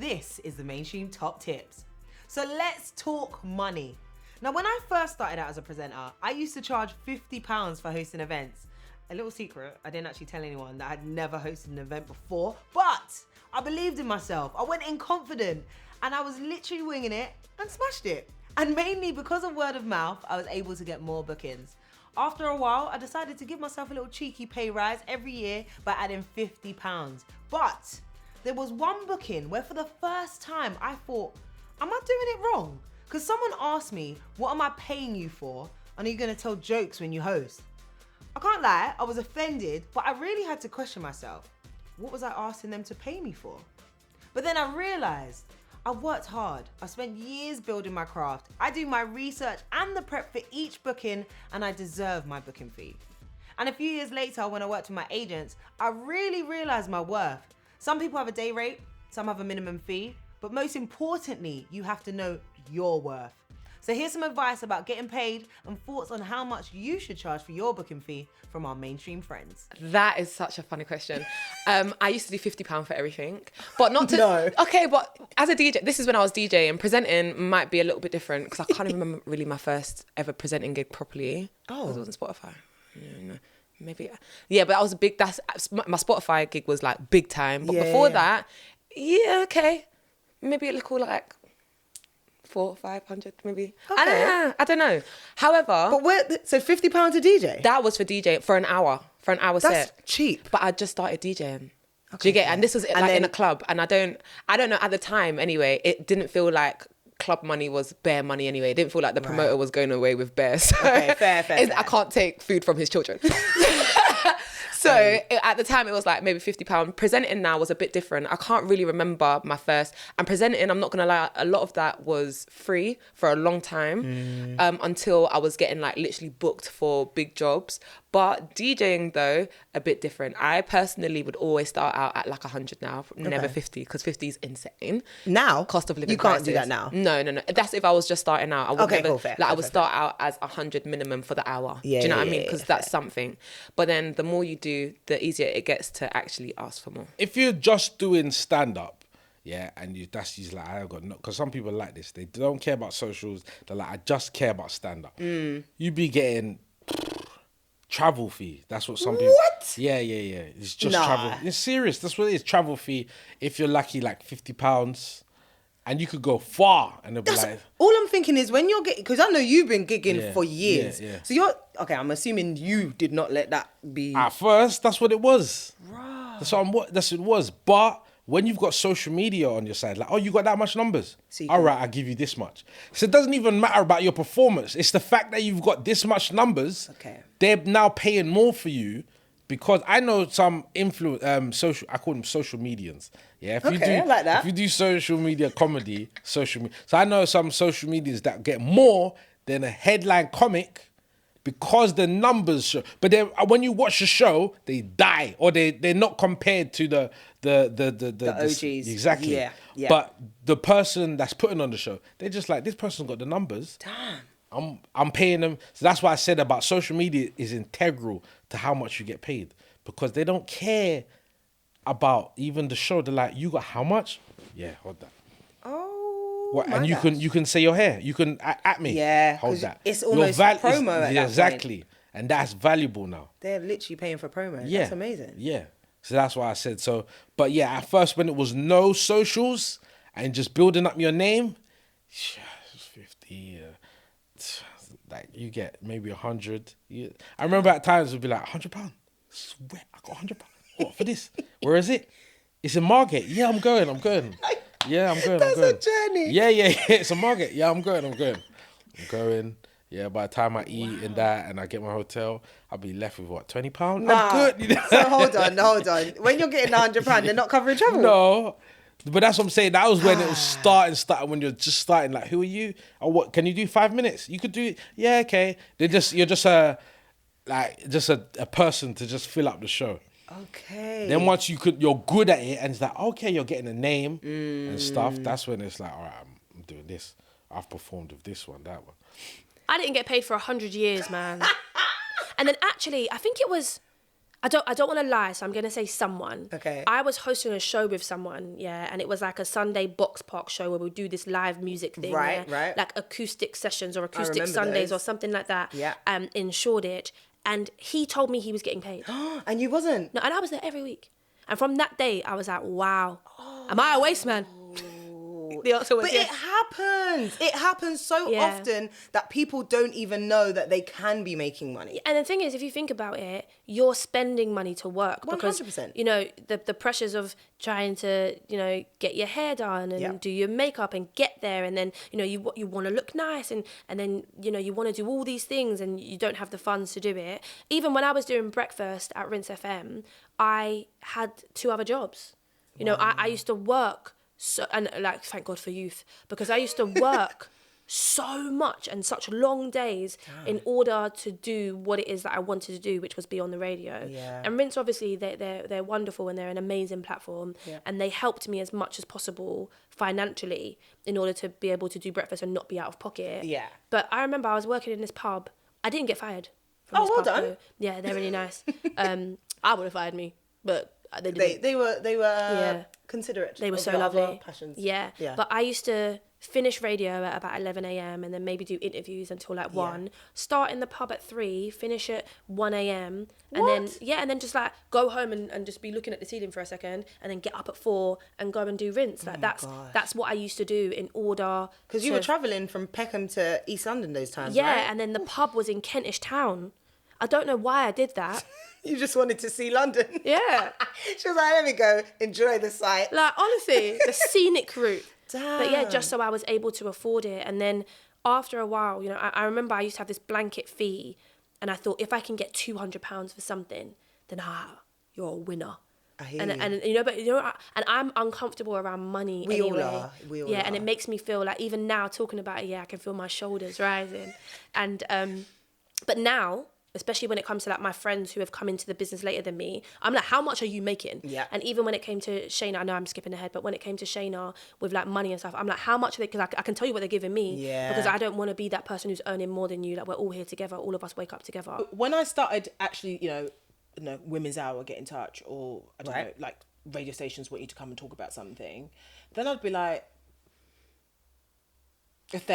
This is the Mainstream Top Tips. So let's talk money. Now, when I first started out as a presenter, I used to charge £50 for hosting events. A little secret, I didn't actually tell anyone that I'd never hosted an event before, but I believed in myself. I went in confident and I was literally winging it and smashed it. And mainly because of word of mouth, I was able to get more bookings. After a while, I decided to give myself a little cheeky pay rise every year by adding £50. But there was one booking where for the first time I thought, am I doing it wrong? Because someone asked me, what am I paying you for? And are you gonna tell jokes when you host? I can't lie, I was offended, but I really had to question myself. What was I asking them to pay me for? But then I realized I've worked hard. I've spent years building my craft. I do my research and the prep for each booking, and I deserve my booking fee. And a few years later, when I worked with my agents, I really realized my worth. Some people have a day rate, some have a minimum fee, but most importantly, you have to know your worth. So here's some advice about getting paid and thoughts on how much you should charge for your booking fee from our mainstream friends. That is such a funny question. I used to do £50 for everything, but not to... No. Okay, but as a DJ, this is when I was DJing. Presenting might be a little bit different because I can't even remember really my first ever presenting gig properly. Oh. Because it was on Spotify. Yeah, no. Maybe... Yeah, but I was big... My Spotify gig was like big time. But before that, yeah, okay. Maybe a little like... 400-500 maybe. Okay. I don't know. However, But so £50 a DJ? that was for DJ for an hour That's set. cheap. But I just started DJing. Do you get? And this was like in a club, and I don't know at the time anyway. It didn't feel like club money was bare money anyway. It didn't feel like the promoter was going away with bare. So Okay, fair. I can't take food from his children. So at the time it was like maybe £50. Presenting now was a bit different. I can't really remember my first. And presenting, I'm not gonna lie, a lot of that was free for a long time until I was getting like literally booked for big jobs. But DJing though, a bit different. I personally would always start out at like 100 now, never 50, because 50 is insane. Now? Cost of living You can't crisis. do that now? No. That's if I was just starting out. I would never, cool, fair. I would start out as 100 minimum for the hour. Do you know what I mean? Because that's something. But then the more you do, the easier it gets to actually ask for more. If you're just doing stand-up, and that's usually like, I got no, because some people are like this, they don't care about socials, they're like, I just care about stand-up. You be getting travel fee. That's what some people... What? Yeah. It's just travel. It's serious. That's what it is, travel fee. If you're lucky, like £50, and you could go far, and they'll be like... All I'm thinking is when you're getting... Because I know you've been gigging for years. Yeah. So you're... Okay, I'm assuming you did not let that be... At first, that's what it was. Right. That's what it was. But when you've got social media on your side, like, oh, you got that much numbers. All right, I'll give you this much. So it doesn't even matter about your performance. It's the fact that you've got this much numbers. Okay. They're now paying more for you because I know some social, I call them social medians. Yeah, if you do, I like that. If you do social media comedy, so I know some social medias that get more than a headline comic because the numbers show. But then when you watch the show, they die or they're not compared to the OGs. Exactly. Yeah. But the person that's putting on the show, they're just like, this person's got the numbers. Damn. I'm paying them. So that's why I said about social media is integral to how much you get paid because they don't care about even the show. They're like, you got how much? Yeah, hold that. Oh, what? And you can say your hair. You can at me. Yeah, hold that. It's almost promo at that exactly. point. And that's valuable now. They're literally paying for promo. Yeah. That's amazing. Yeah. So that's why I said so. But yeah, at first when it was no socials and just building up your name, 50, like you get maybe 100. I remember at times it would be like £100. Swear, I got £100. What for this? Where is it? It's in Margate. Yeah, I'm going. Yeah, I'm going. That's a journey. Yeah. It's a Margate. Yeah, I'm going. Yeah, by the time I eat and that and I get my hotel, I'll be left with what, £20? Nah. I'm good. So hold on. When you're getting £100, they're not covering travel. No. But that's what I'm saying. That was when it was starting when you're just starting. Like, who are you? Or what? Can you do 5 minutes? You could do it. Yeah, okay. You're just a person to just fill up the show. Okay. Then once you're good at it, and it's like, okay, you're getting a name and stuff. That's when it's like, all right, I'm doing this. I've performed with this one, that one. I didn't get paid for 100 years, man. And then actually, I think it was I don't want to lie, so I'm going to say someone. Okay. I was hosting a show with someone, yeah, and it was like a Sunday box park show where we do this live music thing. Right, yeah? right. Like acoustic sessions or acoustic remember Sundays those. or something like that. Yeah. In Shoreditch. And he told me he was getting paid. And you wasn't? No, and I was there every week. And from that day, I was like, wow, am I a waste man? The answer was But yes. it happens. It happens so Yeah. often that people don't even know that they can be making money. And the thing is, if you think about it, you're spending money to work because 100%. you know the pressures of trying to get your hair done and Yeah. do your makeup and get there, and then you want to look nice and then you want to do all these things and you don't have the funds to do it. Even when I was doing breakfast at Rinse FM, I had 2 other jobs. I used to work. So, and like, thank God for youth, because I used to work so much and such long days in order to do what it is that I wanted to do, which was be on the radio. Yeah. And Rinse, obviously, they're wonderful and they're an amazing platform, and they helped me as much as possible financially in order to be able to do breakfast and not be out of pocket. Yeah. But I remember I was working in this pub. I didn't get fired. From Oh, this well pub, done. though. Yeah, they're really nice. I would have fired me, but they didn't. They were Yeah. considerate. They were of so your other lovely. passions. Yeah. But I used to finish radio at about 11 a.m. and then maybe do interviews until like 1. Start in the pub at 3, finish at 1 a.m. And then just like go home and just be looking at the ceiling for a second and then get up at 4 and go and do Rinse. Like that's what I used to do in order. Because you were travelling from Peckham to East London those times, Yeah, right? and then the pub was in Kentish Town. I don't know why I did that. You just wanted to see London. Yeah. She was like, let me go enjoy the sight. Like, honestly, the scenic route. But yeah, Damn. just so I was able to afford it. And then after a while, I remember I used to have this blanket fee. And I thought, if I can get £200 for something, then you're a winner. I hear And you. and I'm uncomfortable around money We all anyway. are. We all yeah, and are. it makes me feel like even now talking about it, I can feel my shoulders rising. And but now, especially when it comes to like my friends who have come into the business later than me, I'm like, how much are you making? Yeah. And even when it came to Shayna, I know I'm skipping ahead, but when it came to Shayna with like money and stuff, I'm like, how much are they? Because I can tell you what they're giving me. Yeah. Because I don't want to be that person who's earning more than you. Like, we're all here together. All of us wake up together. When I started actually, Women's Hour get in touch, or I don't know, Right. like radio stations want you to come and talk about something, then I'd be like, if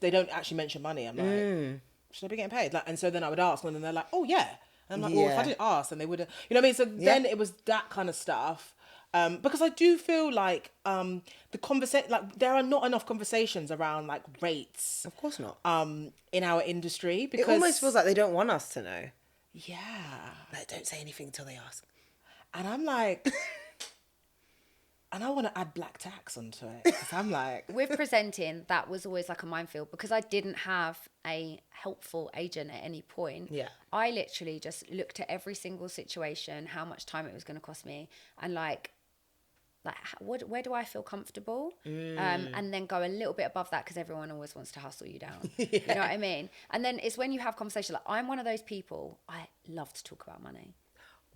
they don't actually mention money, I'm like, should I be getting paid? Like, and so then I would ask, and then they're like, oh yeah, and I'm like, well, if I Yeah. didn't ask, then they wouldn't, you know what I mean? So then it was that kind of stuff. Because I do feel like the conversation, like there are not enough conversations around like rates Of course not. in our industry, because It almost feels like they don't want us to know. yeah. Like, don't say anything until they ask. And I'm like, and I want to add black tax onto it. Because I'm like, With presenting, that was always like a minefield because I didn't have a helpful agent at any point. Yeah. I literally just looked at every single situation, how much time it was going to cost me, and where do I feel comfortable? And then go a little bit above that because everyone always wants to hustle you down. You know what I mean? And then it's when you have conversations, like I'm one of those people, I love to talk about money.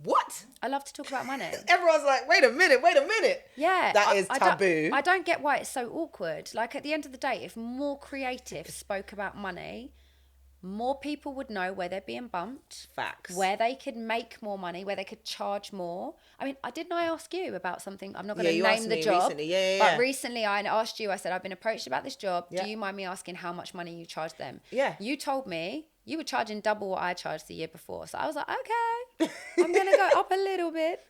What? I love to talk about money. Everyone's like, wait a minute. Yeah. That is I taboo. I don't get why it's so awkward. Like at the end of the day, if more creatives spoke about money, more people would know where they're being bumped. Facts. Where they could make more money, where they could charge more. I mean, didn't I ask you about something? I'm not going to you name asked the me job. recently. Yeah. But recently I asked you, I said, I've been approached about this job. Yeah. Do you mind me asking how much money you charge them? Yeah. You told me you were charging double what I charged the year before. So I was like, okay, I'm going to go up a little bit.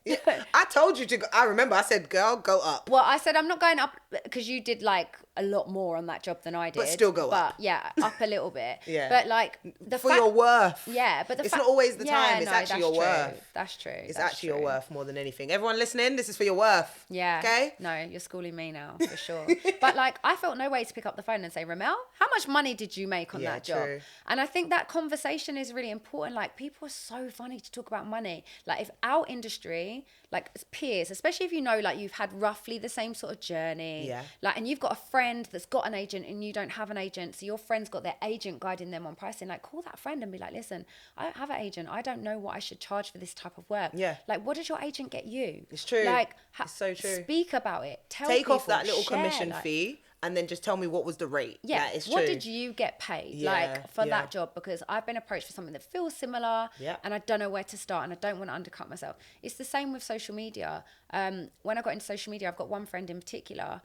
I told you to go. I remember I said, girl, go up. Well, I said I'm not going up because you did like a lot more on that job than I did. But still go up. But yeah, up a little bit. Yeah. But like the For your worth. Yeah, but It's not always the time, it's actually your that's worth. True. That's true. It's That's actually true. your worth more than anything. Everyone listening, this is for your worth. Yeah. Okay? No, you're schooling me now for sure. But like, I felt no way to pick up the phone and say, Remel, how much money did you make on Yeah, that job? true. And I think that conversation is really important. Like, people are so funny to talk about money. Like, if our industry, like as peers, especially if you know, like you've had roughly the same sort of journey. Yeah. Like, and you've got a friend that's got an agent and you don't have an agent. So your friend's got their agent guiding them on pricing. Like, call that friend and be like, listen, I don't have an agent. I don't know what I should charge for this type of work. Yeah. Like, what does your agent get you? It's true. Like, It's so true. Speak about it. Tell Take off people, that little share, commission like- fee and then just tell me what was the rate. Yeah, it's what true. did you get paid Yeah, for yeah. that job? Because I've been approached for something that feels similar, Yeah. and I don't know where to start, and I don't want to undercut myself. It's the same with social media. When I got into social media, I've got one friend in particular,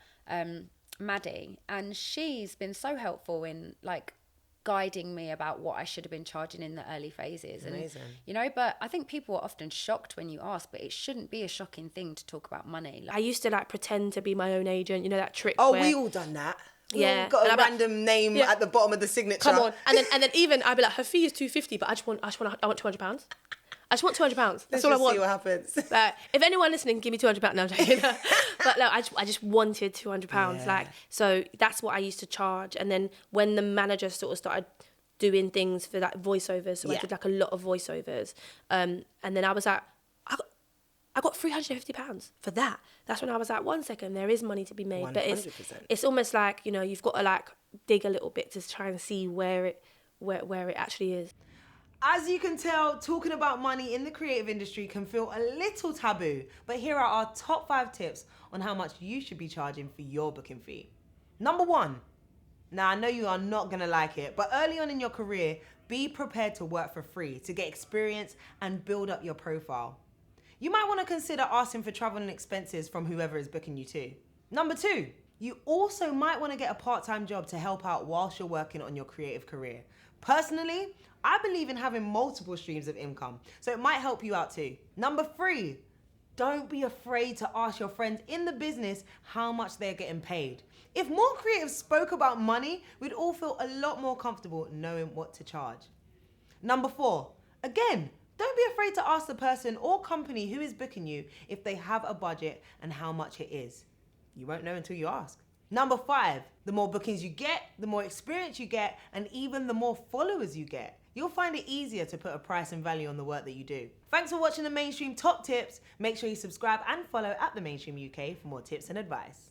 Maddie, and she's been so helpful in like guiding me about what I should have been charging in the early phases. Amazing. And you know, but I think people are often shocked when you ask, but it shouldn't be a shocking thing to talk about money. I used to like pretend to be my own agent, you know, that trick. Oh, where, we all done that. We Yeah. all got And a I'm like, random name yeah. at the bottom of the signature. come on, and then even I'd be like, her fee is £250, but I want £200. I just want £200. That's Let's all I just want. see what happens. Like, if anyone listening, give me £200. No, I'm joking. But no, I just wanted £200. Yeah. Like, so that's what I used to charge. And then when the manager sort of started doing things for like voiceovers, so I Yeah. did like a lot of voiceovers. And then I was like, I got £350 for that. That's when I was like, 1 second, there is money to be made. But 100%. it's almost like, you know, you've got to like dig a little bit to try and see where it actually is. As you can tell, talking about money in the creative industry can feel a little taboo, but here are our top 5 tips on how much you should be charging for your booking fee. Number 1. Now, I know you are not gonna like it, but early on in your career, be prepared to work for free to get experience and build up your profile. You might wanna consider asking for travel and expenses from whoever is booking you too. Number 2, you also might wanna get a part-time job to help out whilst you're working on your creative career. Personally, I believe in having multiple streams of income, so it might help you out too. Number 3, don't be afraid to ask your friends in the business how much they're getting paid. If more creatives spoke about money, we'd all feel a lot more comfortable knowing what to charge. Number 4, again, don't be afraid to ask the person or company who is booking you if they have a budget and how much it is. You won't know until you ask. Number 5, the more bookings you get, the more experience you get, and even the more followers you get. You'll find it easier to put a price and value on the work that you do. Thanks for watching the Mainstream Top Tips. Make sure you subscribe and follow at the Mainstream UK for more tips and advice.